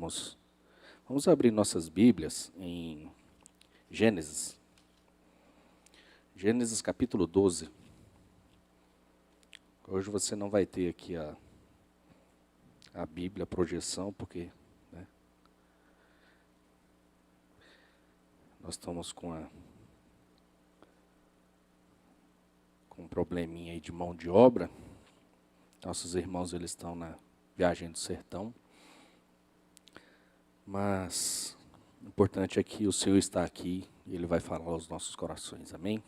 vamos abrir nossas Bíblias em Gênesis. Gênesis capítulo 12. Hoje você não vai ter aqui a Bíblia, a projeção, porque nós estamos com um probleminha aí de mão de obra. Nossos irmãos, eles estão na viagem do sertão. Mas o importante é que o Senhor está aqui e Ele vai falar aos nossos corações. Amém?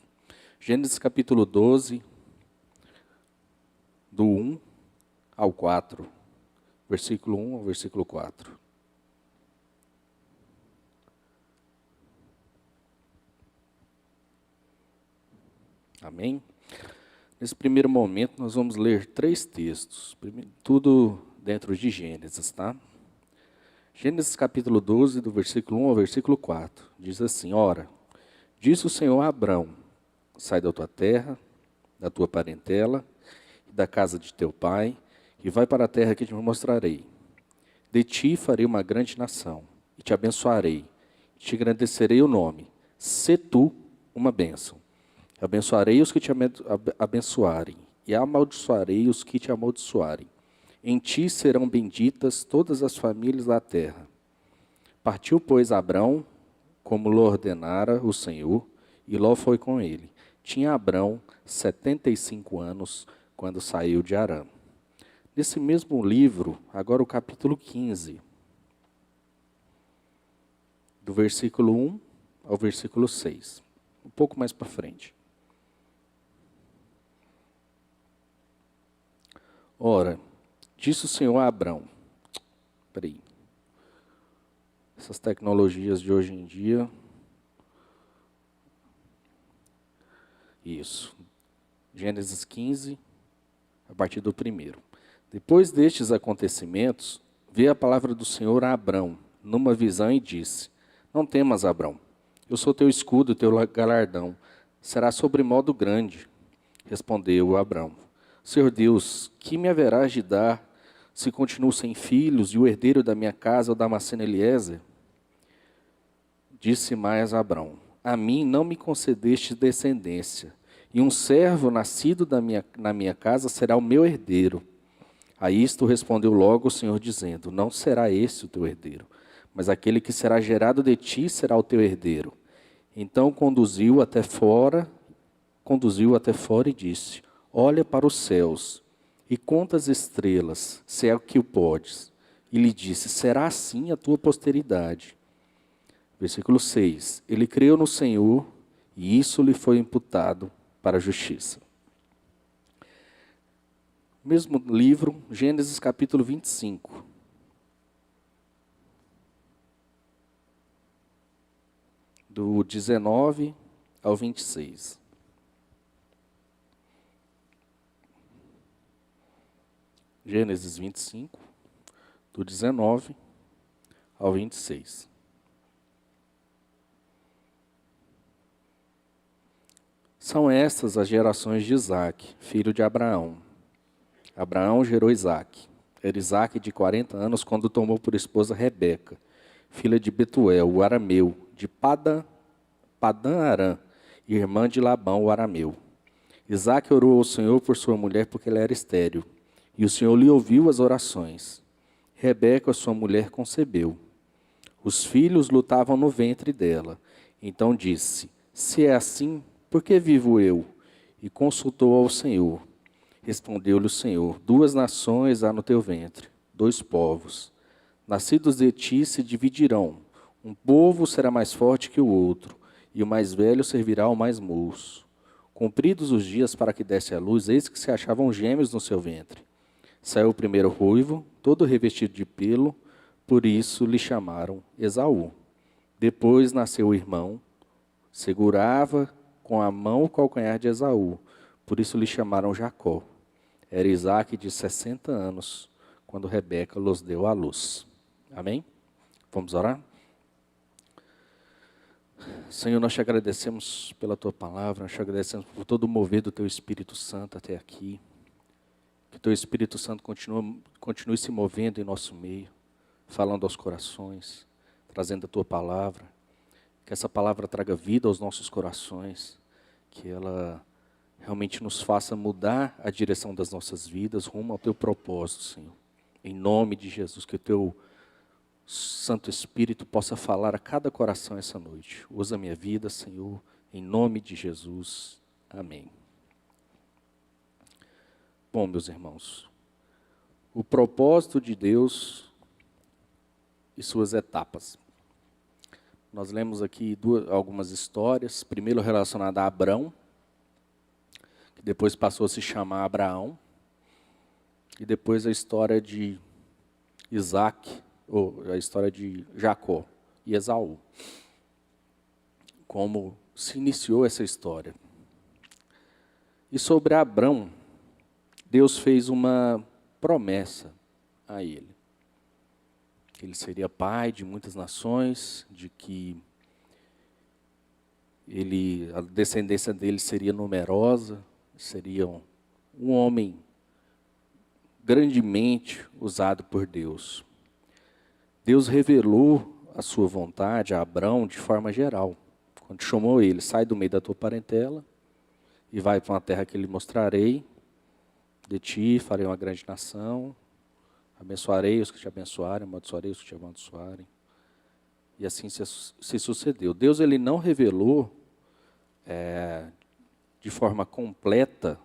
Gênesis capítulo 12, do 1 ao 4. Versículo 1 ao versículo 4. Amém? Nesse primeiro momento, nós vamos ler 3 textos. Tudo dentro de Gênesis, tá? Gênesis capítulo 12, do versículo 1 ao versículo 4. Diz assim: Ora, disse o Senhor a Abrão: sai da tua terra, da tua parentela, e da casa de teu pai, e vai para a terra que te mostrarei. De ti farei uma grande nação, e te abençoarei, e te engrandecerei o nome. Sê tu uma bênção. Abençoarei os que te abençoarem, e amaldiçoarei os que te amaldiçoarem. Em ti serão benditas todas as famílias da terra. Partiu, pois, Abrão, como lhe ordenara o Senhor, e Ló foi com ele. Tinha Abrão 75 anos, quando saiu de Harã. Nesse mesmo livro, agora o capítulo 15, do versículo 1 ao versículo 6. Um pouco mais para frente. Ora, disse o Senhor a Abrão. Peraí. Essas tecnologias de hoje em dia. Isso. Gênesis 15, a partir do 1º. Depois destes acontecimentos, veio a palavra do Senhor a Abrão, numa visão, e disse: Não temas, Abrão, eu sou teu escudo, teu galardão será sobremodo grande. Respondeu Abrão: Senhor Deus, que me haverás de dar, se continuo sem filhos, e o herdeiro da minha casa, o Damasceno Eliezer? Disse mais Abrão: A mim não me concedeste descendência, e um servo nascido na minha casa será o meu herdeiro. A isto respondeu logo o Senhor, dizendo: Não será esse o teu herdeiro, mas aquele que será gerado de ti será o teu herdeiro. Então conduziu até fora e disse: Olha para os céus e conta as estrelas, se é o que o podes. E lhe disse: Será assim a tua posteridade. Versículo 6. Ele creu no Senhor, e isso lhe foi imputado para a justiça. Mesmo livro, Gênesis capítulo 25. Do 19 ao 26. Gênesis 25, do 19 ao 26. São estas as gerações de Isaque, filho de Abraão. Abraão gerou Isaque. Era Isaque de 40 anos quando tomou por esposa Rebeca, filha de Betuel, o arameu, de Padã-Arã, irmã de Labão, o arameu. Isaque orou ao Senhor por sua mulher, porque ela era estéril, e o Senhor lhe ouviu as orações. Rebeca, sua mulher, concebeu. Os filhos lutavam no ventre dela. Então disse: Se é assim, por que vivo eu? E consultou ao Senhor. Respondeu-lhe o Senhor: 2 nações há no teu ventre, 2 povos. Nascidos de ti se dividirão. Um povo será mais forte que o outro, e o mais velho servirá ao mais moço. Cumpridos os dias para que desse à luz, eis que se achavam gêmeos no seu ventre. Saiu o primeiro ruivo, todo revestido de pelo, por isso lhe chamaram Esaú. Depois nasceu o irmão, segurava com a mão o calcanhar de Esaú, por isso lhe chamaram Jacó. Era Isaque de 60 anos, quando Rebeca los deu à luz. Amém? Vamos orar? Senhor, nós te agradecemos pela tua palavra, nós te agradecemos por todo o mover do teu Espírito Santo até aqui. Que teu Espírito Santo continue se movendo em nosso meio, falando aos corações, trazendo a Tua palavra. Que essa palavra traga vida aos nossos corações, que ela realmente nos faça mudar a direção das nossas vidas rumo ao Teu propósito, Senhor. Em nome de Jesus, que o Teu Santo Espírito possa falar a cada coração essa noite. Usa a minha vida, Senhor, em nome de Jesus. Amém. Bom, meus irmãos, o propósito de Deus e suas etapas. Nós lemos aqui algumas histórias, primeiro relacionada a Abrão, que depois passou a se chamar Abraão, e depois a história de Isaac, ou a história de Jacó e Esaú. Como se iniciou essa história. E sobre Abrão, Deus fez uma promessa a ele. Ele seria pai de muitas nações, de que a descendência dele seria numerosa, seria um homem grandemente usado por Deus. Deus revelou a sua vontade a Abrão de forma geral. Quando chamou ele, sai do meio da tua parentela e vai para uma terra que lhe mostrarei. De ti farei uma grande nação. Abençoarei os que te abençoarem, amaldiçoarei os que te amaldiçoarem. E assim se sucedeu. Deus ele não revelou de forma completa,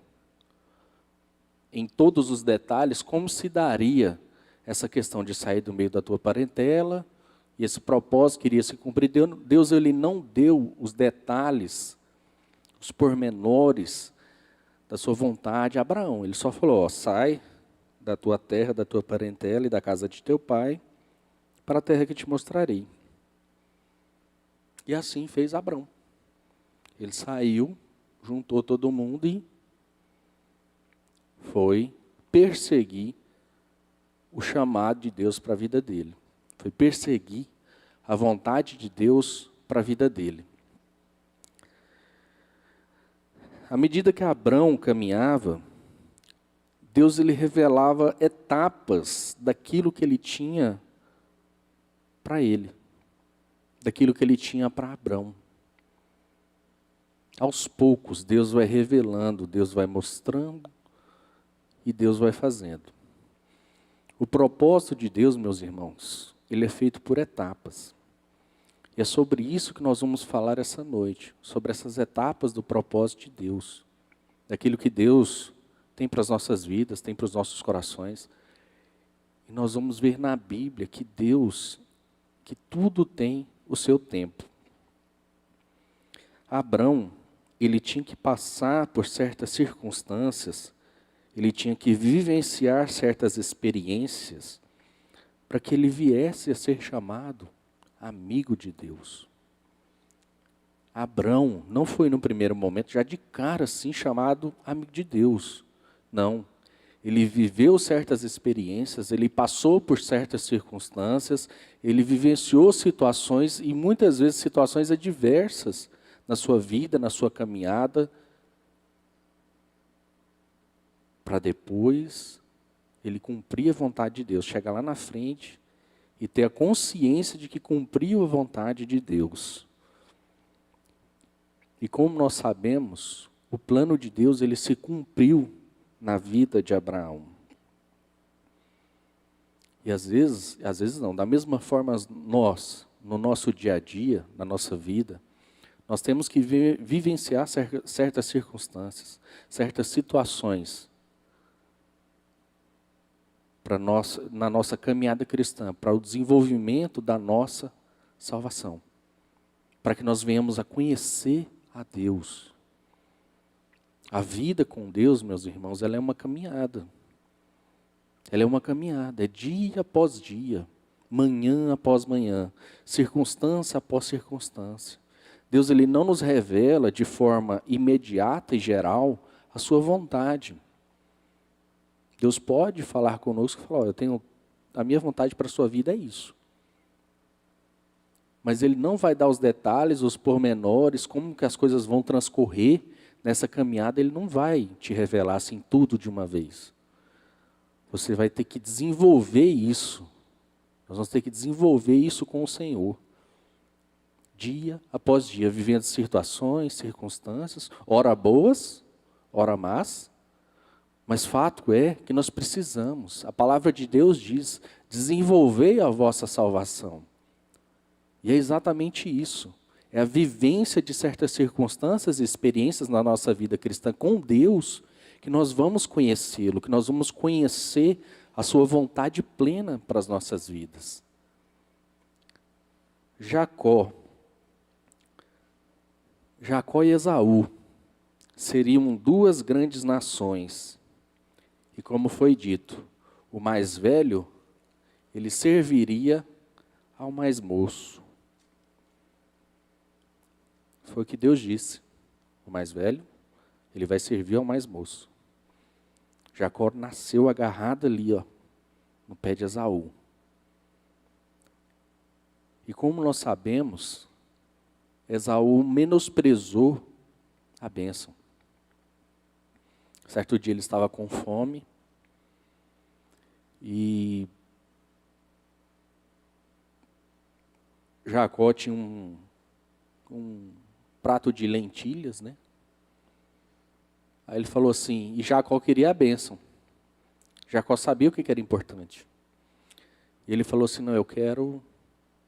em todos os detalhes, como se daria essa questão de sair do meio da tua parentela, e esse propósito que iria se cumprir. Deus ele não deu os detalhes, os pormenores da sua vontade a Abraão. Ele só falou, sai da tua terra, da tua parentela e da casa de teu pai, para a terra que te mostrarei. E assim fez Abrão. Ele saiu, juntou todo mundo e foi perseguir o chamado de Deus para a vida dele. Foi perseguir a vontade de Deus para a vida dele. À medida que Abrão caminhava, Deus ele revelava etapas daquilo que ele tinha para ele, daquilo que ele tinha para Abrão. Aos poucos, Deus vai revelando, Deus vai mostrando e Deus vai fazendo. O propósito de Deus, meus irmãos, ele é feito por etapas. E é sobre isso que nós vamos falar essa noite, sobre essas etapas do propósito de Deus, daquilo que Deus tem para as nossas vidas, tem para os nossos corações. E nós vamos ver na Bíblia que Deus, que tudo tem o seu tempo. Abrão, ele tinha que passar por certas circunstâncias, ele tinha que vivenciar certas experiências, para que ele viesse a ser chamado amigo de Deus. Abrão não foi no primeiro momento, já de cara assim, chamado amigo de Deus. Não, ele viveu certas experiências, ele passou por certas circunstâncias, ele vivenciou situações, e muitas vezes situações adversas na sua vida, na sua caminhada, para depois ele cumprir a vontade de Deus, chegar lá na frente e ter a consciência de que cumpriu a vontade de Deus. E como nós sabemos, o plano de Deus ele se cumpriu na vida de Abraão. E às vezes não, da mesma forma nós, no nosso dia a dia, na nossa vida, nós temos que vivenciar certas circunstâncias, certas situações, na nossa caminhada cristã, para o desenvolvimento da nossa salvação, para que nós venhamos a conhecer a Deus. A vida com Deus, meus irmãos, ela é uma caminhada. Ela é uma caminhada, é dia após dia, manhã após manhã, circunstância após circunstância. Deus ele não nos revela de forma imediata e geral a sua vontade. Deus pode falar conosco e falar, a minha vontade para a sua vida é isso. Mas ele não vai dar os detalhes, os pormenores, como que as coisas vão transcorrer nessa caminhada, ele não vai te revelar assim tudo de uma vez. Você vai ter que desenvolver isso Nós vamos ter que desenvolver isso com o Senhor. Dia após dia, vivendo situações, circunstâncias, ora boas, ora más. Mas fato é que nós precisamos. A palavra de Deus diz, desenvolvei a vossa salvação. E é exatamente isso. É a vivência de certas circunstâncias e experiências na nossa vida cristã com Deus que nós vamos conhecê-lo, que nós vamos conhecer a sua vontade plena para as nossas vidas. Jacó e Esaú seriam duas grandes nações. E como foi dito, o mais velho, ele serviria ao mais moço. Foi o que Deus disse. O mais velho, ele vai servir ao mais moço. Jacó nasceu agarrado ali, no pé de Esaú. E como nós sabemos, Esaú menosprezou a bênção. Certo dia ele estava com fome e Jacó tinha um prato de lentilhas, né? Aí ele falou assim, e Jacó queria a bênção. Jacó sabia o que era importante. E ele falou assim, não, eu quero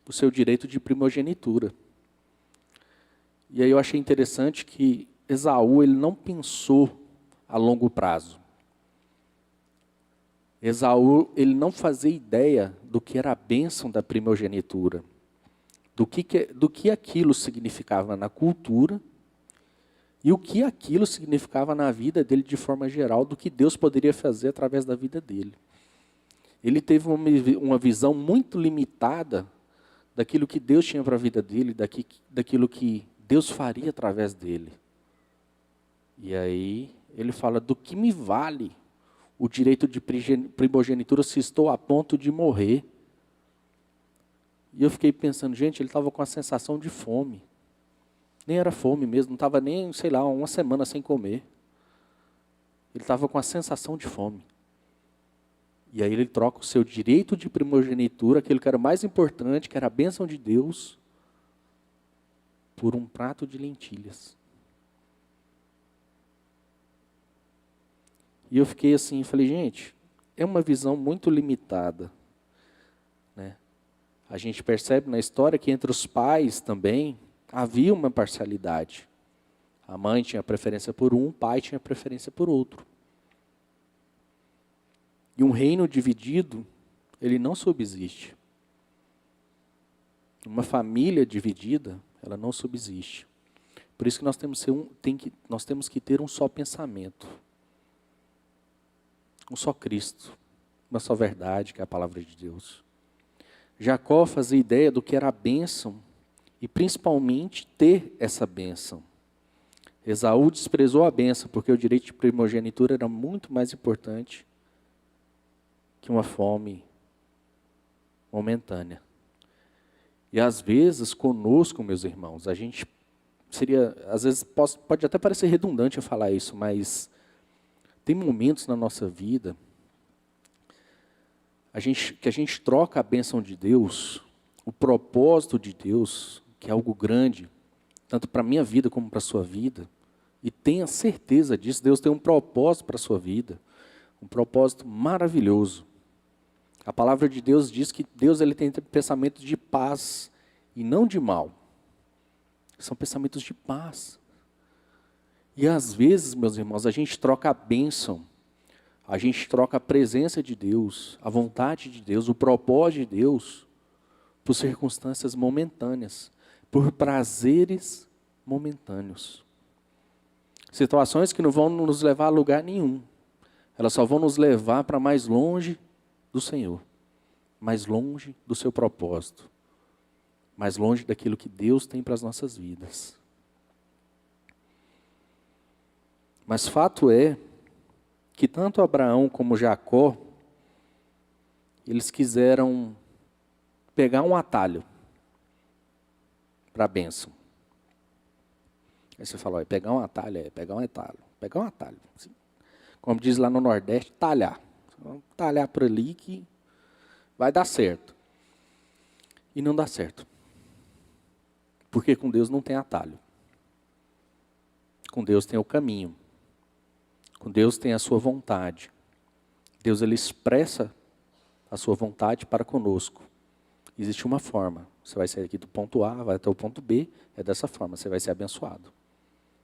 o seu direito de primogenitura. E aí eu achei interessante que Esaú, ele não pensou a longo prazo. Esaú, ele não fazia ideia do que era a bênção da primogenitura, do que aquilo significava na cultura e o que aquilo significava na vida dele de forma geral, do que Deus poderia fazer através da vida dele. Ele teve uma visão muito limitada daquilo que Deus tinha para a vida dele, daquilo que Deus faria através dele. E aí ele fala, do que me vale o direito de primogenitura se estou a ponto de morrer? E eu fiquei pensando, gente, ele estava com a sensação de fome. Nem era fome mesmo, não estava nem, sei lá, uma semana sem comer. Ele estava com a sensação de fome. E aí ele troca o seu direito de primogenitura, aquilo que era mais importante, que era a bênção de Deus, por um prato de lentilhas. E eu fiquei assim, falei, gente, é uma visão muito limitada, né? A gente percebe na história que entre os pais também havia uma parcialidade. A mãe tinha preferência por um, o pai tinha preferência por outro. E um reino dividido, ele não subsiste. Uma família dividida, ela não subsiste. Por isso que nós temos que ter um só pensamento. Um só Cristo. Uma só verdade, que é a palavra de Deus. Jacó fazia ideia do que era a bênção e principalmente ter essa bênção. Esaú desprezou a bênção porque o direito de primogenitura era muito mais importante que uma fome momentânea. E às vezes conosco, meus irmãos, a gente às vezes pode até parecer redundante eu falar isso, mas tem momentos na nossa vida que a gente troca a bênção de Deus, o propósito de Deus, que é algo grande, tanto para a minha vida como para a sua vida, e tenha certeza disso, Deus tem um propósito para a sua vida, um propósito maravilhoso. A palavra de Deus diz que Deus ele tem pensamentos de paz e não de mal. São pensamentos de paz. E às vezes, meus irmãos, a gente troca a bênção, a gente troca a presença de Deus, a vontade de Deus, o propósito de Deus, por circunstâncias momentâneas, por prazeres momentâneos. Situações que não vão nos levar a lugar nenhum. Elas só vão nos levar para mais longe do Senhor, mais longe do seu propósito, mais longe daquilo que Deus tem para as nossas vidas. Mas fato é que tanto Abraão como Jacó, eles quiseram pegar um atalho para a bênção. Aí você fala, pegar um atalho, pegar um atalho. Assim. Como diz lá no Nordeste, talhar. Vamos talhar por ali que vai dar certo. e não dá certo. Porque com Deus não tem atalho. Com Deus tem o caminho. Com Deus tem a sua vontade. Deus, ele expressa a sua vontade para conosco. Existe uma forma. Você vai sair aqui do ponto A, vai até o ponto B, é dessa forma, você vai ser abençoado.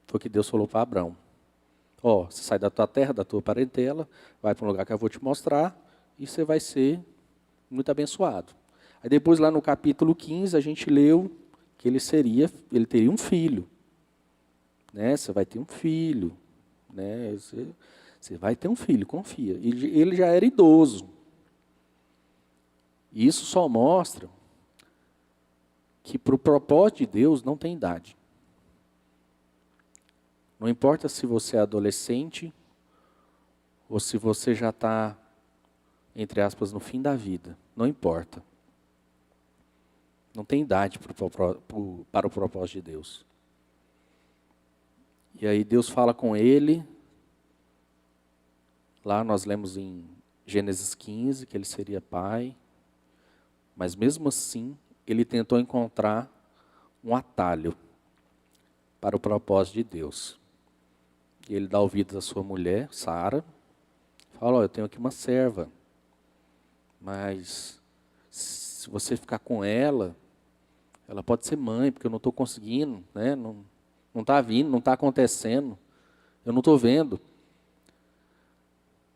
Foi o que Deus falou para Abraão. Você sai da tua terra, da tua parentela, vai para um lugar que eu vou te mostrar, e você vai ser muito abençoado. Aí depois lá no capítulo 15, a gente leu que ele teria um filho. Né? Você vai ter um filho. Né? Você vai ter um filho, confia. E ele já era idoso. E isso só mostra que para o propósito de Deus não tem idade. Não importa se você é adolescente ou se você já está, entre aspas, no fim da vida. Não importa. Não tem idade para o propósito de Deus. E aí Deus fala com ele. Lá nós lemos em Gênesis 15 que ele seria pai. Mas mesmo assim, ele tentou encontrar um atalho para o propósito de Deus. E ele dá ouvidos à sua mulher, Sara. Fala, eu tenho aqui uma serva. Mas se você ficar com ela, ela pode ser mãe, porque eu não estou conseguindo, né? Não está vindo, não está acontecendo. Eu não estou vendo.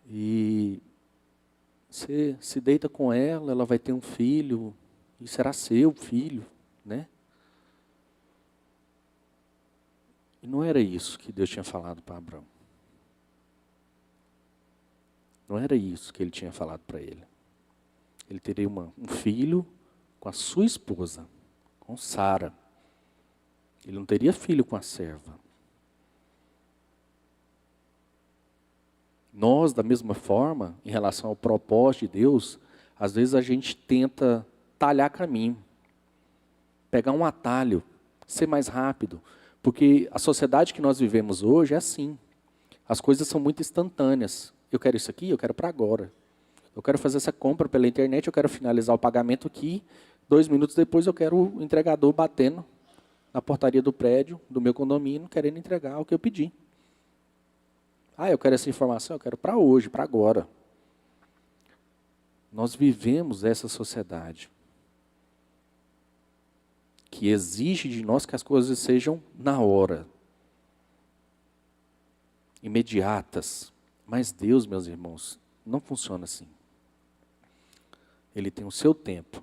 E você se deita com ela, ela vai ter um filho, e será seu filho, né? E não era isso que Deus tinha falado para Abraão. Não era isso que ele tinha falado para ele. Ele teria um filho com a sua esposa, com Sara. Ele não teria filho com a serva. Nós, da mesma forma, em relação ao propósito de Deus, às vezes a gente tenta talhar caminho, pegar um atalho, ser mais rápido, porque a sociedade que nós vivemos hoje é assim. As coisas são muito instantâneas. Eu quero isso aqui, eu quero para agora. Eu quero fazer essa compra pela internet, eu quero finalizar o pagamento aqui, 2 minutos depois eu quero o entregador batendo na portaria do prédio, do meu condomínio, querendo entregar o que eu pedi. Eu quero essa informação, eu quero para hoje, para agora. Nós vivemos essa sociedade que exige de nós que as coisas sejam na hora, imediatas. Mas Deus, meus irmãos, não funciona assim. Ele tem o seu tempo,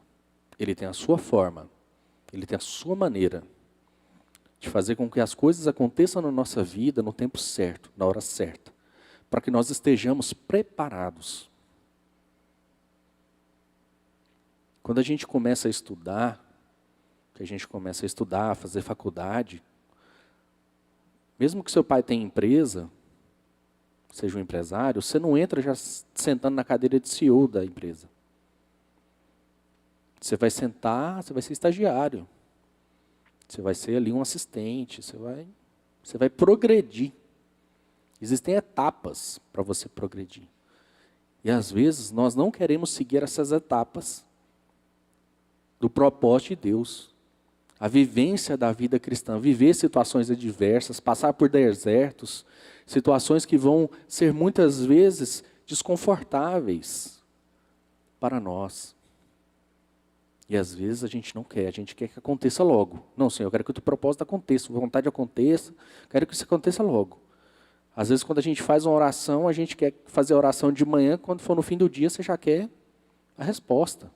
ele tem a sua forma, ele tem a sua maneira de fazer com que as coisas aconteçam na nossa vida no tempo certo, na hora certa, para que nós estejamos preparados. Quando a gente começa a estudar, a fazer faculdade, mesmo que seu pai tenha empresa, seja um empresário, você não entra já sentando na cadeira de CEO da empresa. Você vai sentar, você vai ser estagiário. Você vai ser ali um assistente, você vai progredir. Existem etapas para você progredir. E às vezes nós não queremos seguir essas etapas do propósito de Deus. A vivência da vida cristã, viver situações adversas, passar por desertos, situações que vão ser muitas vezes desconfortáveis para nós. E às vezes a gente não quer, a gente quer que aconteça logo. Não, Senhor, eu quero que o teu propósito aconteça, a vontade aconteça, quero que isso aconteça logo. Às vezes quando a gente faz uma oração, a gente quer fazer a oração de manhã, quando for no fim do dia, você já quer a resposta.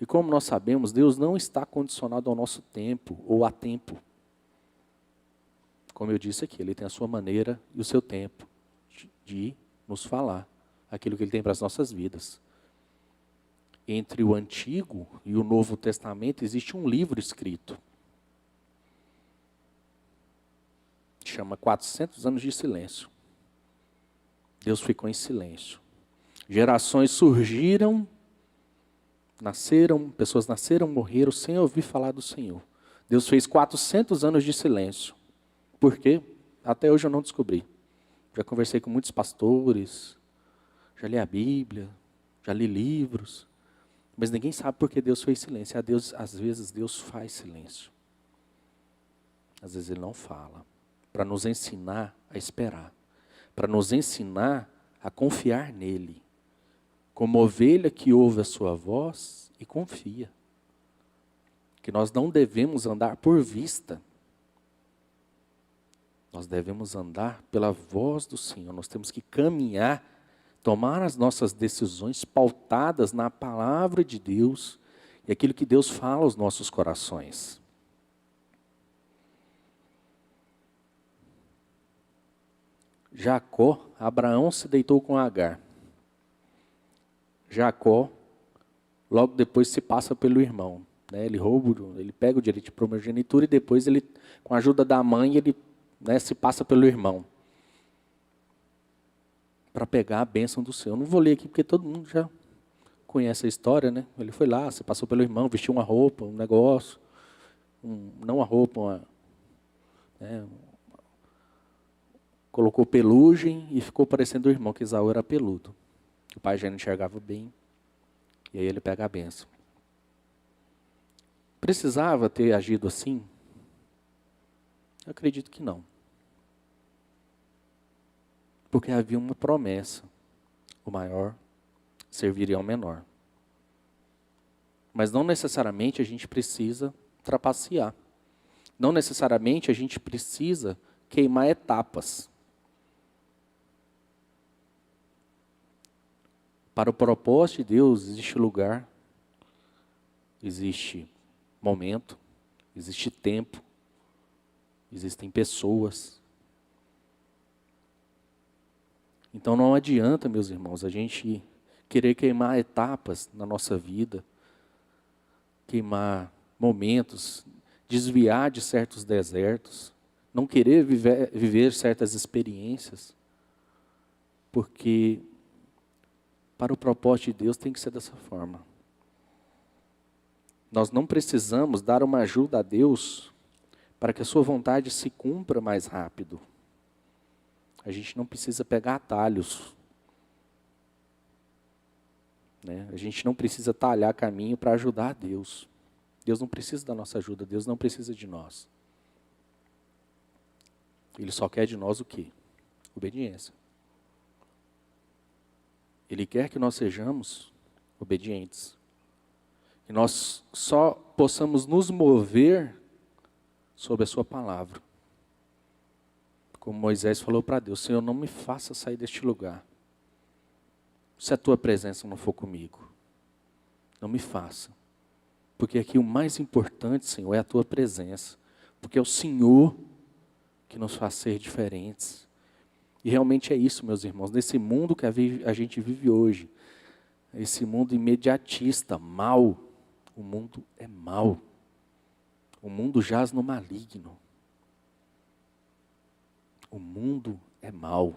E como nós sabemos, Deus não está condicionado ao nosso tempo ou a tempo. Como eu disse aqui, Ele tem a sua maneira e o seu tempo de nos falar aquilo que Ele tem para as nossas vidas. Entre o Antigo e o Novo Testamento existe um livro escrito. Chama 400 anos de silêncio. Deus ficou em silêncio. Gerações surgiram, pessoas nasceram, morreram sem ouvir falar do Senhor. Deus fez 400 anos de silêncio. Por quê? Até hoje eu não descobri. Já conversei com muitos pastores, já li a Bíblia, já li livros. Mas ninguém sabe por que Deus fez silêncio. Às vezes Deus faz silêncio. Às vezes Ele não fala. Para nos ensinar a esperar. Para nos ensinar a confiar nele. Como ovelha que ouve a sua voz e confia. Que nós não devemos andar por vista. Nós devemos andar pela voz do Senhor. Nós temos que caminhar, tomar as nossas decisões pautadas na palavra de Deus e aquilo que Deus fala aos nossos corações. Abraão se deitou com Agar. Jacó, logo depois se passa pelo irmão. Ele pega o direito de primogenitura e depois ele, com a ajuda da mãe, ele se passa pelo irmão. Para pegar a bênção do Senhor. Eu não vou ler aqui porque todo mundo já conhece a história, né? Ele foi lá, se passou pelo irmão, vestiu uma roupa, um negócio. Não uma roupa, colocou pelugem e ficou parecendo o irmão, que Esaú era peludo. O pai já não enxergava bem. E aí ele pega a bênção. Precisava ter agido assim? Eu acredito que não. Porque havia uma promessa. O maior serviria ao menor. Mas não necessariamente a gente precisa trapacear. Não necessariamente a gente precisa queimar etapas. Para o propósito de Deus existe lugar, existe momento, existe tempo, existem pessoas. Então não adianta, meus irmãos, a gente querer queimar etapas na nossa vida, queimar momentos, desviar de certos desertos, não querer viver certas experiências, porque para o propósito de Deus tem que ser dessa forma. Nós não precisamos dar uma ajuda a Deus para que a sua vontade se cumpra mais rápido. A gente não precisa pegar atalhos. A gente não precisa talhar caminho para ajudar a Deus. Deus não precisa da nossa ajuda, Deus não precisa de nós. Ele só quer de nós o quê? Obediência. Ele quer que nós sejamos obedientes. Que nós só possamos nos mover sob a sua palavra. Como Moisés falou para Deus: Senhor, não me faça sair deste lugar se a tua presença não for comigo. Não me faça. Porque aqui o mais importante, Senhor, é a tua presença. Porque é o Senhor que nos faz ser diferentes. E realmente é isso, meus irmãos. Nesse mundo que a gente vive hoje, esse mundo imediatista, mau, o mundo é mau. O mundo jaz no maligno. O mundo é mau.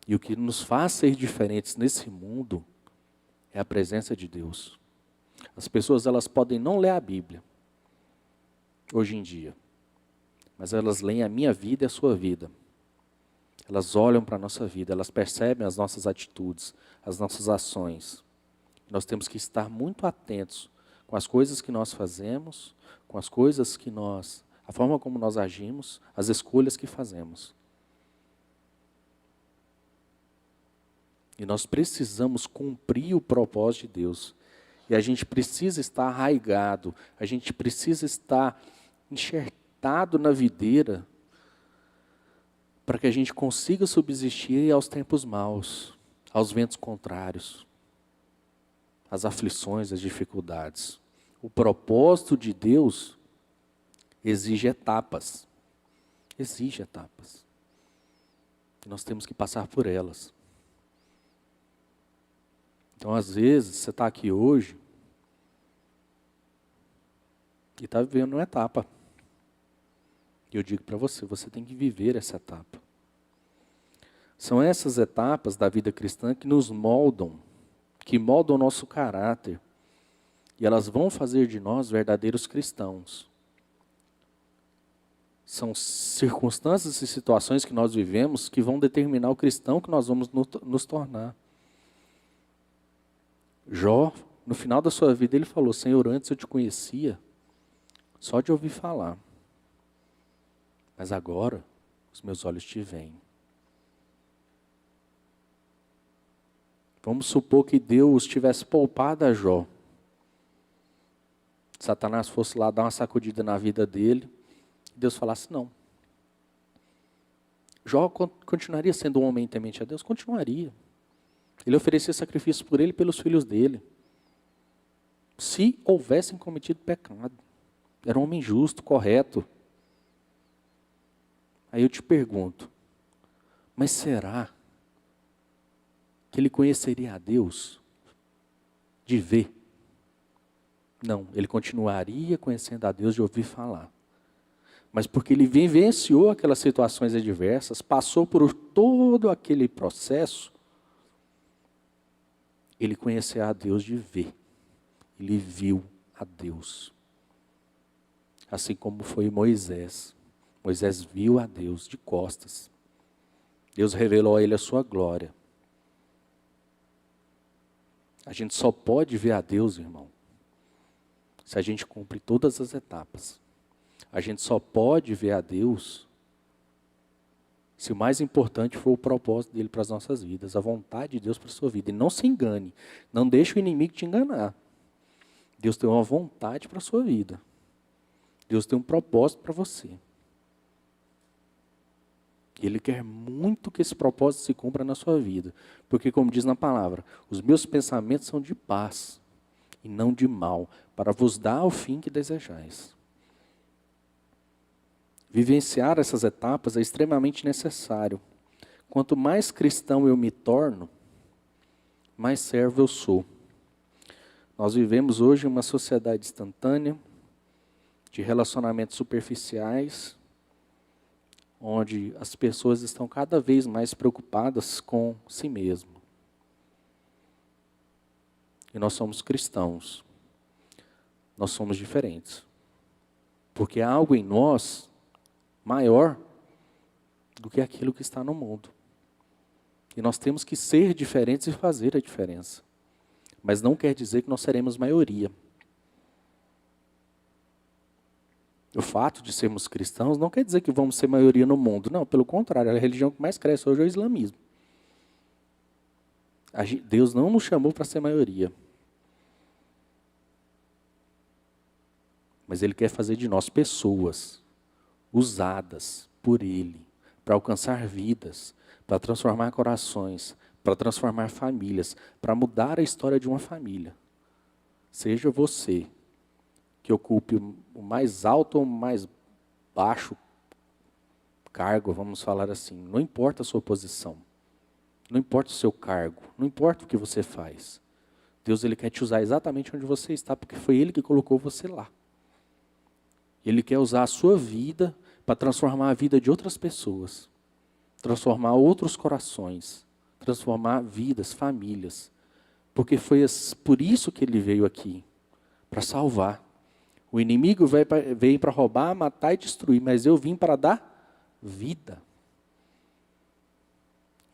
E o que nos faz ser diferentes nesse mundo é a presença de Deus. As pessoas, elas podem não ler a Bíblia, hoje em dia, mas elas leem a minha vida e a sua vida. Elas olham para a nossa vida, elas percebem as nossas atitudes, as nossas ações. Nós temos que estar muito atentos com as coisas que nós fazemos, com as coisas que a forma como nós agimos, as escolhas que fazemos. E nós precisamos cumprir o propósito de Deus. E a gente precisa estar arraigado, a gente precisa estar enxertado na videira para que a gente consiga subsistir aos tempos maus, aos ventos contrários, às aflições, às dificuldades. O propósito de Deus exige etapas. Exige etapas. E nós temos que passar por elas. Então, às vezes, você está aqui hoje e está vivendo uma etapa. E eu digo para você, você tem que viver essa etapa. São essas etapas da vida cristã que nos moldam, que moldam o nosso caráter. E elas vão fazer de nós verdadeiros cristãos. São circunstâncias e situações que nós vivemos que vão determinar o cristão que nós vamos nos tornar. Jó No final da sua vida ele falou, Senhor, antes eu te conhecia só de ouvir falar. Mas agora os meus olhos te veem. Vamos supor que Deus tivesse poupado a Jó. Satanás fosse lá dar uma sacudida na vida dele. E Deus falasse, não. Jó continuaria sendo um homem temente a Deus? Continuaria. Ele oferecia sacrifício por ele e pelos filhos dele. Se houvessem cometido pecado. Era um homem justo, correto. Aí eu te pergunto, mas será que ele conheceria a Deus de ver? Não, ele continuaria conhecendo a Deus de ouvir falar. Mas porque ele vivenciou aquelas situações adversas, passou por todo aquele processo, ele conheceu a Deus de ver. Ele viu a Deus. Assim como foi Moisés. Moisés viu a Deus de costas. Deus revelou a ele a sua glória. A gente só pode ver a Deus, irmão, se a gente cumpre todas as etapas. A gente só pode ver a Deus se o mais importante for o propósito dele para as nossas vidas, a vontade de Deus para a sua vida. E não se engane, não deixe o inimigo te enganar. Deus tem uma vontade para a sua vida. Deus tem um propósito para você. Ele quer muito que esse propósito se cumpra na sua vida. Porque, como diz na palavra, os meus pensamentos são de paz e não de mal, para vos dar o fim que desejais. Vivenciar essas etapas é extremamente necessário. Quanto mais cristão eu me torno, mais servo eu sou. Nós vivemos hoje uma sociedade instantânea, de relacionamentos superficiais, onde as pessoas estão cada vez mais preocupadas com si mesmo. E nós somos cristãos. Nós somos diferentes. Porque há algo em nós maior do que aquilo que está no mundo. E nós temos que ser diferentes e fazer a diferença. Mas não quer dizer que nós seremos maioria. O fato de sermos cristãos não quer dizer que vamos ser maioria no mundo. Não, pelo contrário, a religião que mais cresce hoje é o islamismo. Deus não nos chamou para ser maioria. Mas Ele quer fazer de nós pessoas usadas por Ele para alcançar vidas, para transformar corações, para transformar famílias, para mudar a história de uma família. Seja você que ocupe o mais alto ou o mais baixo cargo, vamos falar assim, não importa a sua posição, não importa o seu cargo, não importa o que você faz. Deus, Ele quer te usar exatamente onde você está, porque foi Ele que colocou você lá. Ele quer usar a sua vida para transformar a vida de outras pessoas, transformar outros corações, transformar vidas, famílias, porque foi por isso que Ele veio aqui, para salvar. O inimigo veio para roubar, matar e destruir, mas eu vim para dar vida.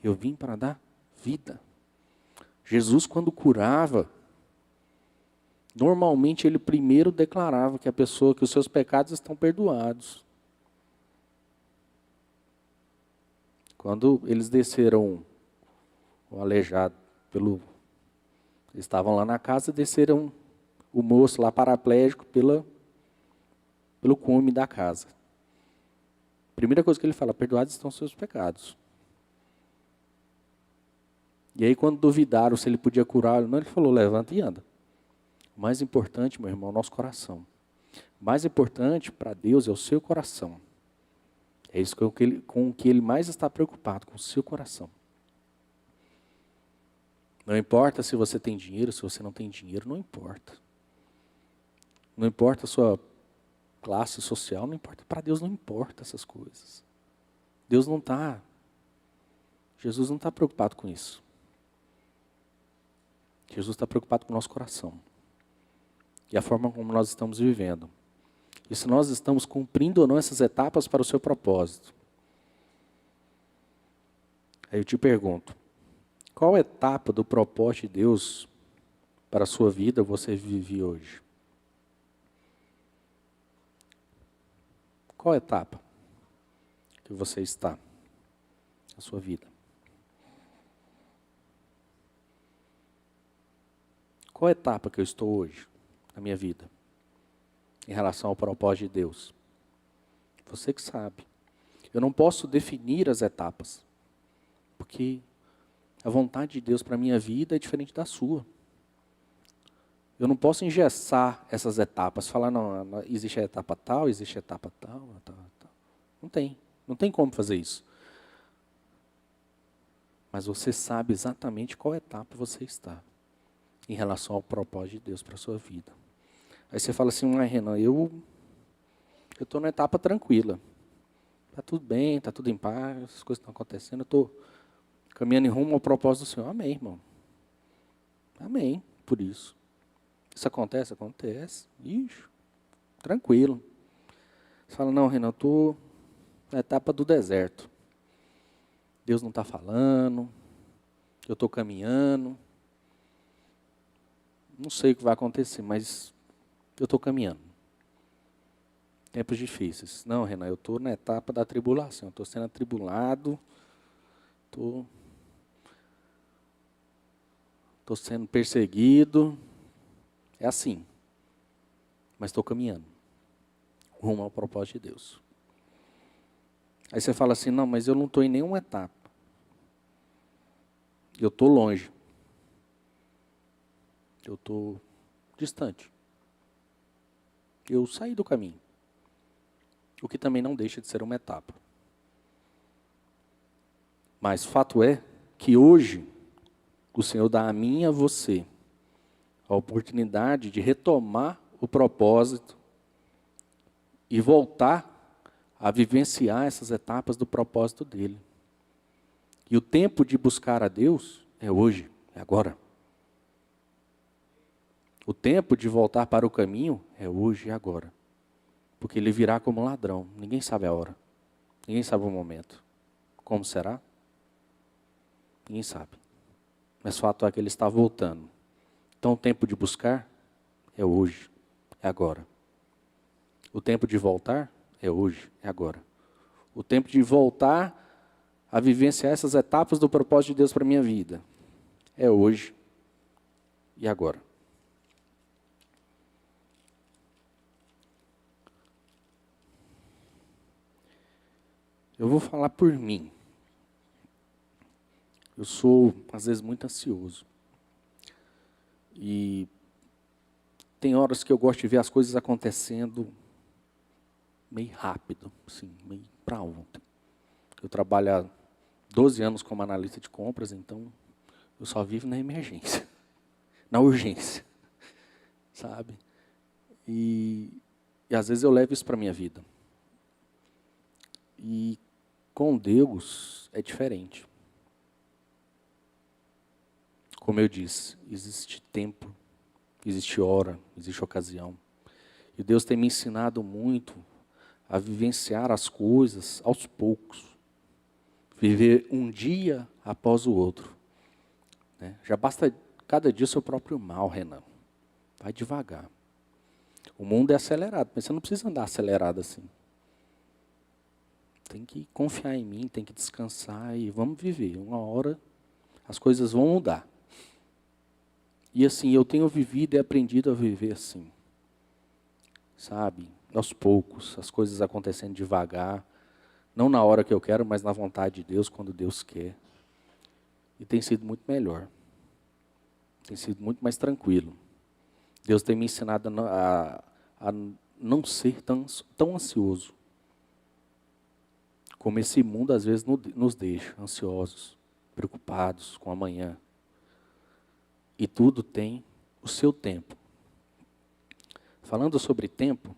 Eu vim para dar vida. Jesus, quando curava, normalmente ele primeiro declarava que os seus pecados estão perdoados. Quando eles desceram o aleijado eles estavam lá na casa, desceram o moço lá paraplégico pelo cume da casa. Primeira coisa que ele fala, perdoados estão os seus pecados. E aí quando duvidaram se ele podia curá-lo, não, ele falou, levanta e anda. O mais importante, meu irmão, é o nosso coração. O mais importante para Deus é o seu coração. É isso com o que Ele mais está preocupado, com o seu coração. Não importa se você tem dinheiro, se você não tem dinheiro, não importa. Não importa a sua classe social, não importa. Para Deus não importa essas coisas. Jesus não está preocupado com isso. Jesus está preocupado com o nosso coração. E a forma como nós estamos vivendo. E se nós estamos cumprindo ou não essas etapas para o seu propósito. Aí eu te pergunto, qual etapa do propósito de Deus para a sua vida você vive hoje? Qual etapa que você está na sua vida? Qual etapa que eu estou hoje na minha vida em relação ao propósito de Deus? Você que sabe. Eu não posso definir as etapas, porque a vontade de Deus para a minha vida é diferente da sua. Eu não posso engessar essas etapas, falar, não, existe a etapa tal, existe a etapa tal, tal, tal. Não tem como fazer isso. Mas você sabe exatamente qual etapa você está em relação ao propósito de Deus para a sua vida. Aí você fala assim, Renan, eu estou na etapa tranquila. Está tudo bem, está tudo em paz, as coisas estão acontecendo, eu estou caminhando em rumo ao propósito do Senhor. Amém, irmão. Amém, por isso. Isso acontece? Acontece. Ixi, tranquilo. Você fala, não, Renan, eu estou na etapa do deserto. Deus não está falando, eu estou caminhando. Não sei o que vai acontecer, mas eu estou caminhando. Tempos difíceis. Não, Renan, eu estou na etapa da tribulação. Estou sendo atribulado. Estou sendo perseguido. É assim. Mas estou caminhando. Rumo ao propósito de Deus. Aí você fala assim, não, mas eu não estou em nenhuma etapa. Eu estou longe. Eu estou distante. Eu saí do caminho. O que também não deixa de ser uma etapa. Mas fato é que hoje o Senhor dá a mim e a você a oportunidade de retomar o propósito e voltar a vivenciar essas etapas do propósito dele. E o tempo de buscar a Deus é hoje, é agora. O tempo de voltar para o caminho é hoje e agora. Porque ele virá como ladrão. Ninguém sabe a hora. Ninguém sabe o momento. Como será? Ninguém sabe. Mas o fato é que ele está voltando. Então o tempo de buscar é hoje, é agora. O tempo de voltar é hoje, é agora. O tempo de voltar a vivenciar essas etapas do propósito de Deus para a minha vida é hoje e agora. Eu vou falar por mim. Eu sou, às vezes, muito ansioso. E tem horas que eu gosto de ver as coisas acontecendo meio rápido, assim, meio para ontem. Eu trabalho há 12 anos como analista de compras, então eu só vivo na emergência, na urgência, sabe? E às vezes eu levo isso para a minha vida. E com Deus é diferente. Como eu disse, existe tempo, existe hora, existe ocasião. E Deus tem me ensinado muito a vivenciar as coisas aos poucos. Viver um dia após o outro. Né? Já basta cada dia o seu próprio mal, Renan. Vai devagar. O mundo é acelerado, mas você não precisa andar acelerado assim. Tem que confiar em mim, tem que descansar e vamos viver. Uma hora as coisas vão mudar. E assim, eu tenho vivido e aprendido a viver assim. Sabe? Aos poucos, as coisas acontecendo devagar. Não na hora que eu quero, mas na vontade de Deus, quando Deus quer. E tem sido muito melhor. Tem sido muito mais tranquilo. Deus tem me ensinado a não ser tão ansioso. Como esse mundo às vezes nos deixa ansiosos, preocupados com amanhã. E tudo tem o seu tempo. Falando sobre tempo,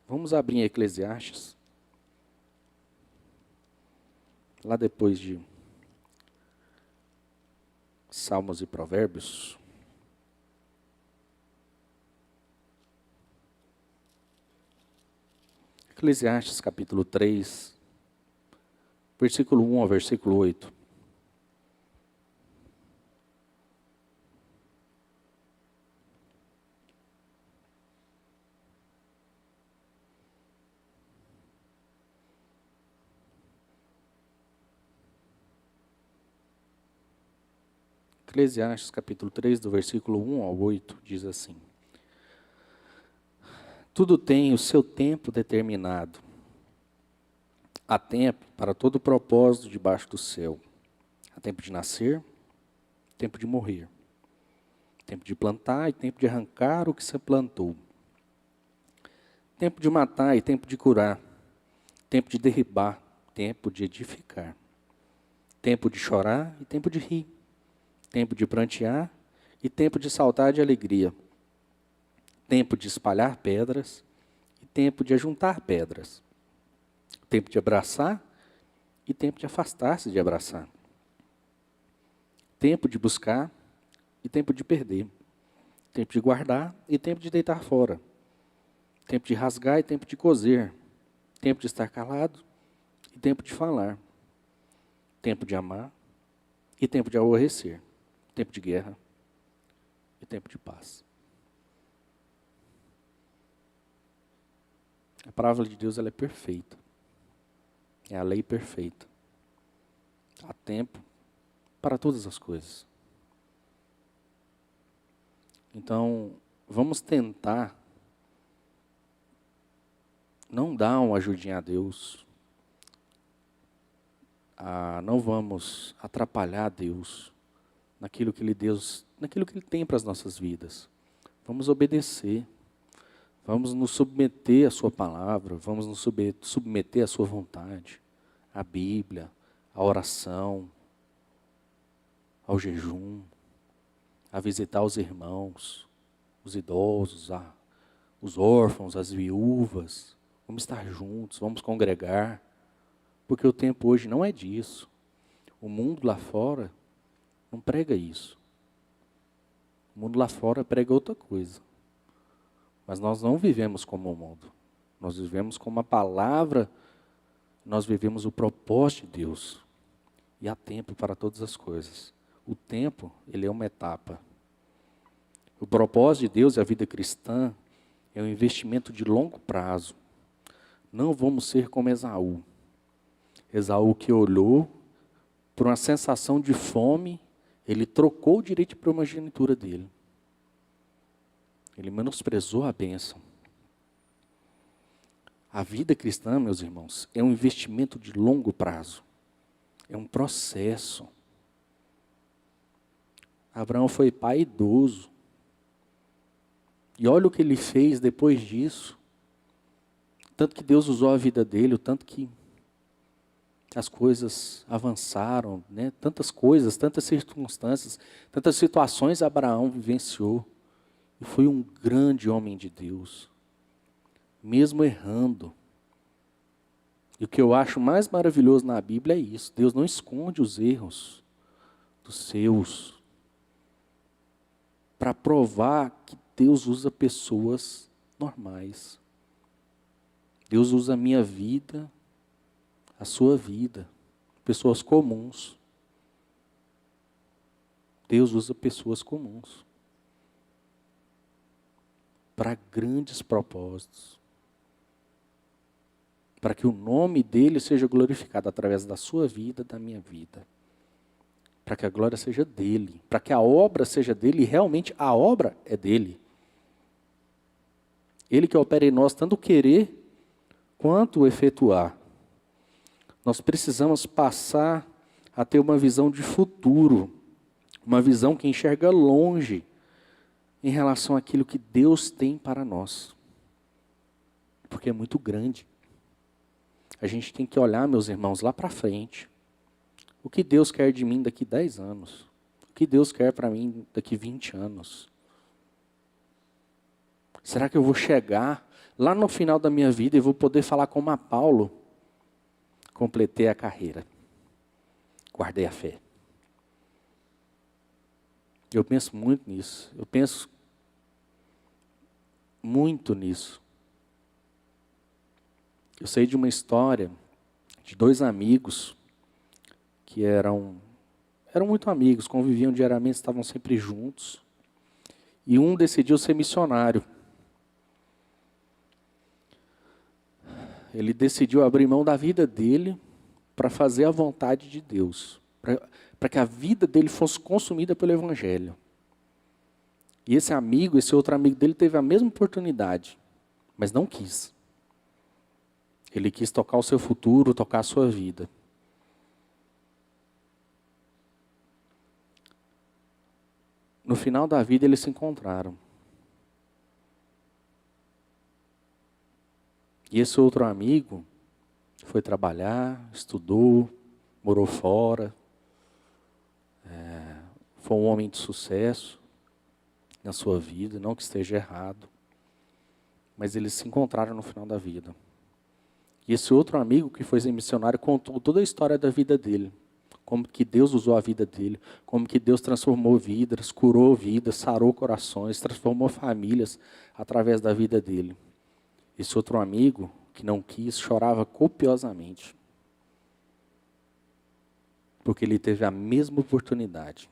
vamos abrir em Eclesiastes. Lá depois de Salmos e Provérbios. Eclesiastes capítulo 3, versículo 1 ao versículo 8. Eclesiastes capítulo 3, do versículo 1 ao 8, diz assim: Tudo tem o seu tempo determinado. Há tempo para todo propósito debaixo do céu. Há tempo de nascer, tempo de morrer. Tempo de plantar e tempo de arrancar o que se plantou. Tempo de matar e tempo de curar. Tempo de derribar, tempo de edificar. Tempo de chorar e tempo de rir. Tempo de prantear e tempo de saltar de alegria. Tempo de espalhar pedras e tempo de ajuntar pedras. Tempo de abraçar e tempo de afastar-se de abraçar. Tempo de buscar e tempo de perder. Tempo de guardar e tempo de deitar fora. Tempo de rasgar e tempo de coser. Tempo de estar calado e tempo de falar. Tempo de amar e tempo de aborrecer. Tempo de guerra e tempo de paz. A palavra de Deus ela é perfeita. É a lei perfeita. Há tempo para todas as coisas. Então, vamos tentar não dar uma ajudinha a Deus. Não vamos atrapalhar Deus naquilo que Ele tem para as nossas vidas. Vamos obedecer. Vamos nos submeter à sua palavra, vamos nos submeter à sua vontade, à Bíblia, à oração, ao jejum, a visitar os irmãos, os idosos, os órfãos, as viúvas. Vamos estar juntos, vamos congregar, porque o tempo hoje não é disso. O mundo lá fora não prega isso. O mundo lá fora prega outra coisa. Mas nós não vivemos como o mundo. Nós vivemos como a palavra, nós vivemos o propósito de Deus. E há tempo para todas as coisas. O tempo, ele é uma etapa. O propósito de Deus e a vida cristã é um investimento de longo prazo. Não vamos ser como Esaú. Esaú que olhou por uma sensação de fome, ele trocou o direito de primogenitura dele. Ele menosprezou a bênção. A vida cristã, meus irmãos, é um investimento de longo prazo. É um processo. Abraão foi pai idoso. E olha o que ele fez depois disso. Tanto que Deus usou a vida dele, o tanto que as coisas avançaram, né? Tantas coisas, tantas circunstâncias, tantas situações Abraão vivenciou. E foi um grande homem de Deus, mesmo errando. E o que eu acho mais maravilhoso na Bíblia é isso. Deus não esconde os erros dos seus, para provar que Deus usa pessoas normais. Deus usa a minha vida, a sua vida, pessoas comuns. Deus usa pessoas comuns para grandes propósitos, para que o nome dele seja glorificado através da sua vida, da minha vida, para que a glória seja dele, para que a obra seja dele, e realmente a obra é dele. Ele que opera em nós tanto o querer quanto o efetuar. Nós precisamos passar a ter uma visão de futuro, uma visão que enxerga longe, em relação àquilo que Deus tem para nós. Porque é muito grande. A gente tem que olhar, meus irmãos, lá para frente. O que Deus quer de mim daqui 10 anos? O que Deus quer para mim daqui 20 anos? Será que eu vou chegar lá no final da minha vida e vou poder falar como a Paulo? Completei a carreira. Guardei a fé. Eu penso muito nisso. Eu penso muito nisso. Eu sei de uma história de 2 amigos que eram muito amigos, conviviam diariamente, estavam sempre juntos. E um decidiu ser missionário. Ele decidiu abrir mão da vida dele para fazer a vontade de Deus. para que a vida dele fosse consumida pelo Evangelho. E esse amigo, esse outro amigo dele, teve a mesma oportunidade, mas não quis. Ele quis tocar o seu futuro, tocar a sua vida. No final da vida, eles se encontraram. E esse outro amigo foi trabalhar, estudou, morou fora, foi um homem de sucesso na sua vida, não que esteja errado, mas eles se encontraram no final da vida. E esse outro amigo que foi missionário contou toda a história da vida dele, como que Deus usou a vida dele, como que Deus transformou vidas, curou vidas, sarou corações, transformou famílias através da vida dele. Esse outro amigo, que não quis, chorava copiosamente, porque ele teve a mesma oportunidade.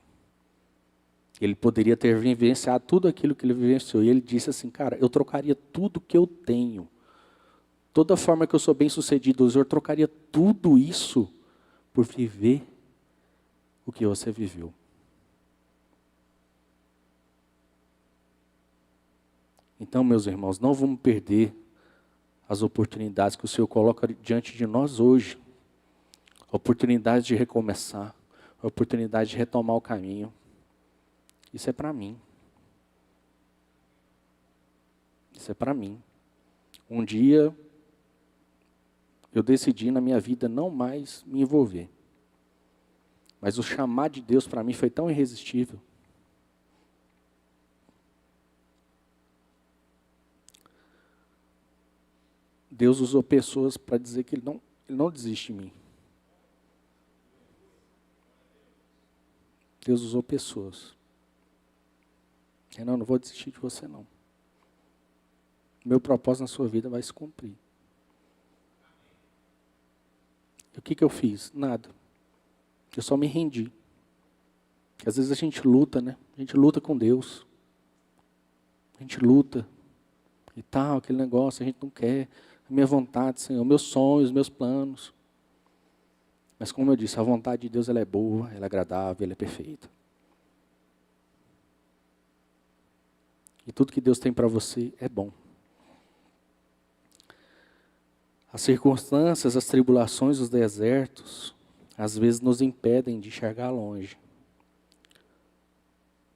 Ele poderia ter vivenciado tudo aquilo que ele vivenciou. E ele disse assim, cara, eu trocaria tudo que eu tenho. Toda a forma que eu sou bem sucedido, o Senhor trocaria tudo isso por viver o que você viveu. Então, meus irmãos, não vamos perder as oportunidades que o Senhor coloca diante de nós hoje. A oportunidade de recomeçar, a oportunidade de retomar o caminho. Isso é para mim. Isso é para mim. Um dia, eu decidi na minha vida não mais me envolver. Mas o chamado de Deus para mim foi tão irresistível. Deus usou pessoas para dizer que Ele não desiste de mim. Deus usou pessoas. Não vou desistir de você, não. Meu propósito na sua vida vai se cumprir. E o que eu fiz? Nada. Eu só me rendi. Porque às vezes a gente luta, né? A gente luta com Deus. A gente luta. E tal, aquele negócio, a gente não quer. A minha vontade, Senhor, meus sonhos, meus planos. Mas como eu disse, a vontade de Deus ela é boa, ela é agradável, ela é perfeita. E tudo que Deus tem para você é bom. As circunstâncias, as tribulações, os desertos, às vezes nos impedem de enxergar longe.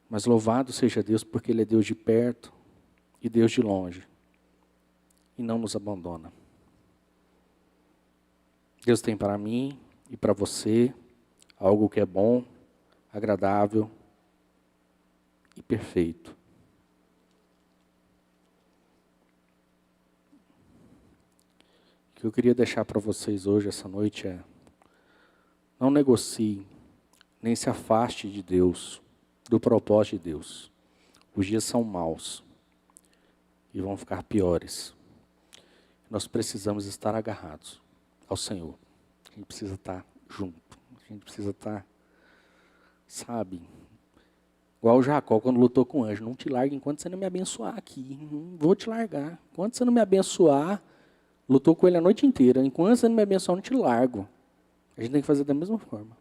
Mas louvado seja Deus, porque Ele é Deus de perto e Deus de longe. E não nos abandona. Deus tem para mim e para você algo que é bom, agradável e perfeito. O que eu queria deixar para vocês hoje, essa noite, é: não negocie, nem se afaste de Deus, do propósito de Deus. Os dias são maus e vão ficar piores. Nós precisamos estar agarrados ao Senhor. A gente precisa estar junto. A gente precisa estar, sabe, igual o Jacó quando lutou com o anjo. Não te largue enquanto você não me abençoar aqui. Não vou te largar. Enquanto você não me abençoar, lutou com ele a noite inteira. Enquanto você não me abençoar, eu não te largo. A gente tem que fazer da mesma forma.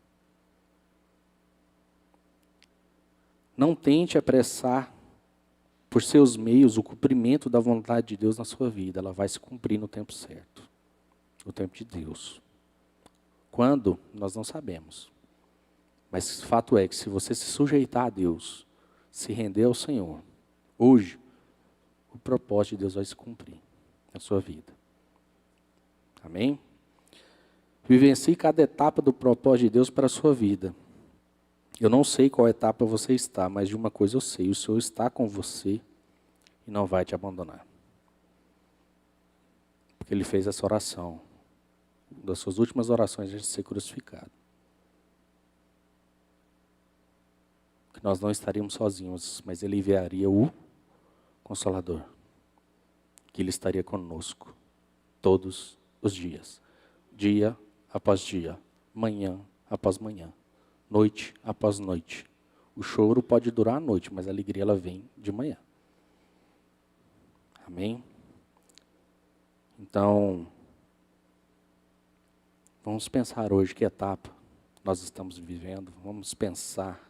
Não tente apressar por seus meios o cumprimento da vontade de Deus na sua vida. Ela vai se cumprir no tempo certo. No tempo de Deus. Quando? Nós não sabemos. Mas o fato é que se você se sujeitar a Deus, se render ao Senhor, hoje, o propósito de Deus vai se cumprir na sua vida. Amém? Vivencie cada etapa do propósito de Deus para a sua vida. Eu não sei qual etapa você está, mas de uma coisa eu sei: o Senhor está com você e não vai te abandonar. Porque Ele fez essa oração, uma das suas últimas orações antes de ser crucificado. Que nós não estaríamos sozinhos, mas Ele enviaria o Consolador. Que Ele estaria conosco todos os dias. Dia após dia, manhã após manhã, noite após noite. O choro pode durar a noite, mas a alegria ela vem de manhã. Amém? Então, vamos pensar hoje que etapa nós estamos vivendo. Vamos pensar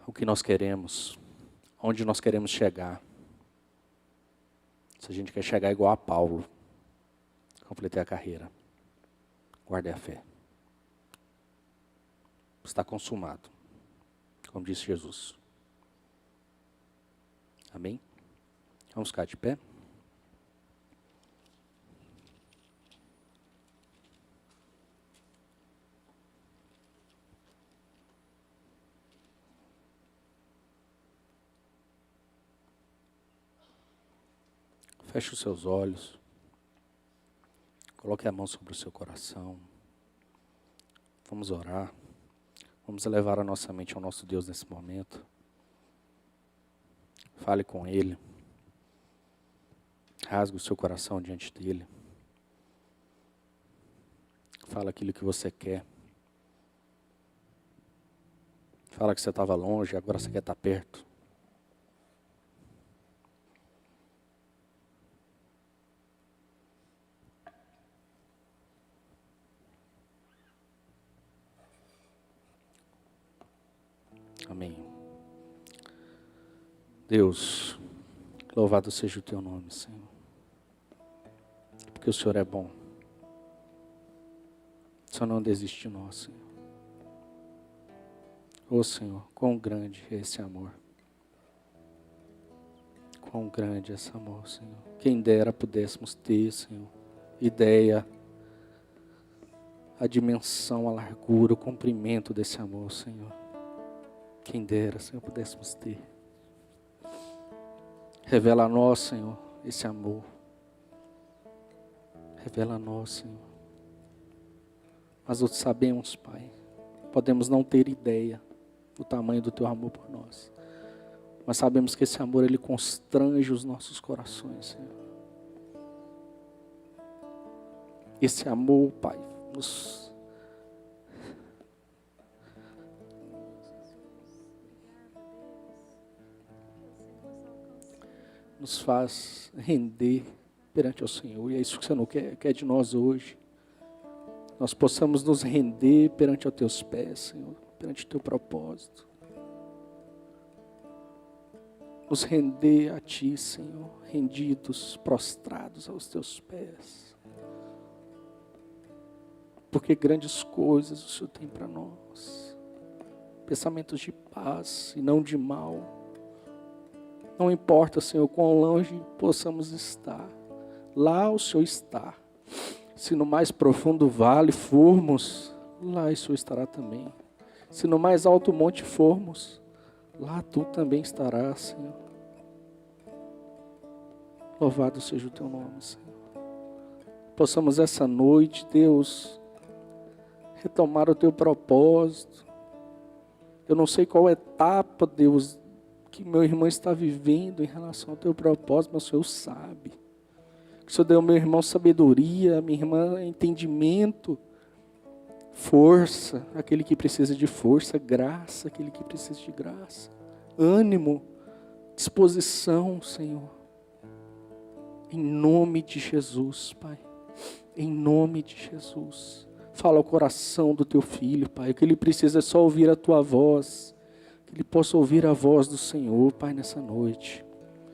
o que nós queremos, onde nós queremos chegar. Se a gente quer chegar igual a Paulo, completei a carreira, guardei a fé. Está consumado, como disse Jesus. Amém? Vamos ficar de pé? Feche os seus olhos. Coloque a mão sobre o seu coração. Vamos orar. Vamos elevar a nossa mente ao nosso Deus nesse momento. Fale com Ele. Rasgue o seu coração diante dEle. Fala aquilo que você quer. Fala que você estava longe, agora você quer estar perto. Amém. Deus, louvado seja o teu nome, Senhor. Porque o Senhor é bom. O Senhor não desiste de nós, Senhor. Ô Senhor, quão grande é esse amor. Quão grande é esse amor, Senhor. Quem dera pudéssemos ter, Senhor, ideia, a dimensão, a largura, o comprimento desse amor, Senhor. Quem dera, Senhor, pudéssemos ter. Revela a nós, Senhor, esse amor. Revela a nós, Senhor. Mas nós sabemos, Pai, podemos não ter ideia do tamanho do Teu amor por nós. Mas sabemos que esse amor, Ele constrange os nossos corações, Senhor. Esse amor, Pai, nos faz render perante o Senhor. E é isso que o Senhor quer de nós hoje. Nós possamos nos render perante os Teus pés, Senhor, perante o Teu propósito. Nos render a Ti, Senhor, rendidos, prostrados aos Teus pés. Porque grandes coisas o Senhor tem para nós. Pensamentos de paz e não de mal. Não importa, Senhor, quão longe possamos estar. Lá o Senhor está. Se no mais profundo vale formos, lá o Senhor estará também. Se no mais alto monte formos, lá Tu também estarás, Senhor. Louvado seja o Teu nome, Senhor. Possamos essa noite, Deus, retomar o Teu propósito. Eu não sei qual etapa, Deus, que meu irmão está vivendo em relação ao Teu propósito, mas o Senhor sabe. Que o Senhor deu ao meu irmão sabedoria, a minha irmã entendimento, força, aquele que precisa de força, graça, aquele que precisa de graça, ânimo, disposição, Senhor. Em nome de Jesus, Pai. Em nome de Jesus. Fala ao coração do Teu filho, Pai. O que ele precisa é só ouvir a Tua voz. Que ele possa ouvir a voz do Senhor, Pai, nessa noite.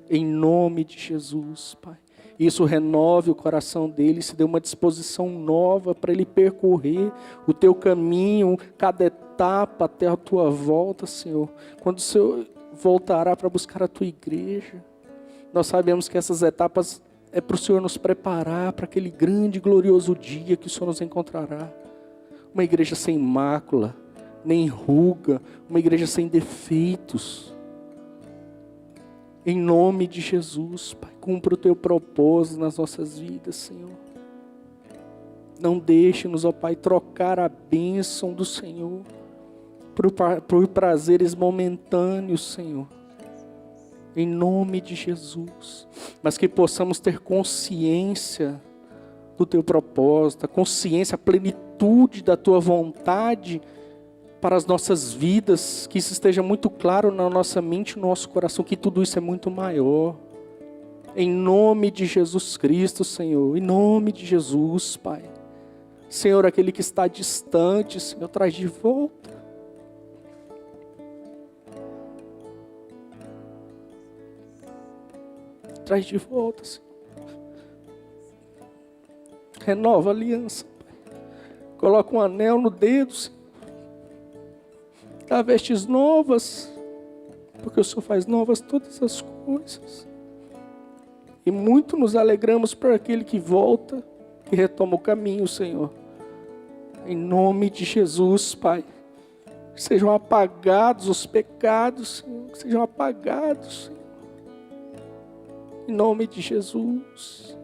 Em nome de Jesus, Pai. Isso renove o coração dele, se dê uma disposição nova para ele percorrer o Teu caminho, cada etapa até a Tua volta, Senhor. Quando o Senhor voltará para buscar a Tua igreja, nós sabemos que essas etapas é para o Senhor nos preparar para aquele grande e glorioso dia que o Senhor nos encontrará. Uma igreja sem mácula, nem ruga, uma igreja sem defeitos. Em nome de Jesus, Pai, cumpra o Teu propósito nas nossas vidas, Senhor. Não deixe-nos, ó Pai, trocar a bênção do Senhor por prazeres momentâneos, Senhor. Em nome de Jesus. Mas que possamos ter consciência do Teu propósito, a consciência, a plenitude da Tua vontade para as nossas vidas, que isso esteja muito claro na nossa mente e no nosso coração, que tudo isso é muito maior. Em nome de Jesus Cristo, Senhor, em nome de Jesus, Pai. Senhor, aquele que está distante, Senhor, traz de volta. Traz de volta, Senhor. Renova a aliança, Pai. Coloca um anel no dedo, Senhor. Dá vestes novas, porque o Senhor faz novas todas as coisas. E muito nos alegramos por aquele que volta, que retoma o caminho, Senhor. Em nome de Jesus, Pai. Que sejam apagados os pecados, Senhor. Que sejam apagados, Senhor. Em nome de Jesus.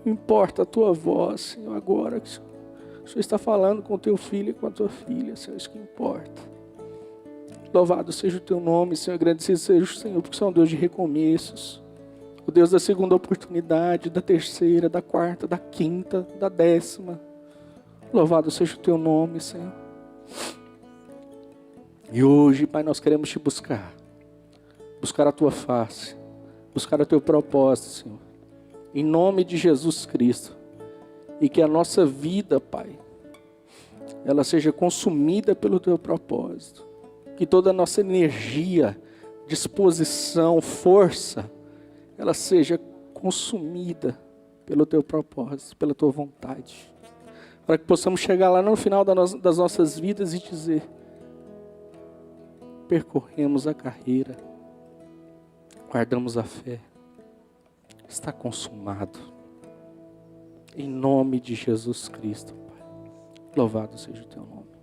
Importa a tua voz, Senhor, agora que o Senhor está falando com o teu filho e com a tua filha, Senhor, isso que importa. Louvado seja o teu nome, Senhor, agradecido seja o Senhor, porque você é um Deus de recomeços. O Deus da segunda oportunidade, da terceira, da quarta, da quinta, da 10ª. Louvado seja o teu nome, Senhor. E hoje, Pai, nós queremos te buscar. Buscar a tua face. Buscar o teu propósito, Senhor. Em nome de Jesus Cristo. E que a nossa vida, Pai, ela seja consumida pelo teu propósito. Que toda a nossa energia, disposição, força, ela seja consumida pelo teu propósito, pela tua vontade. Para que possamos chegar lá no final das nossas vidas e dizer: percorremos a carreira, guardamos a fé, está consumado. Em nome de Jesus Cristo, Pai. Louvado seja o teu nome.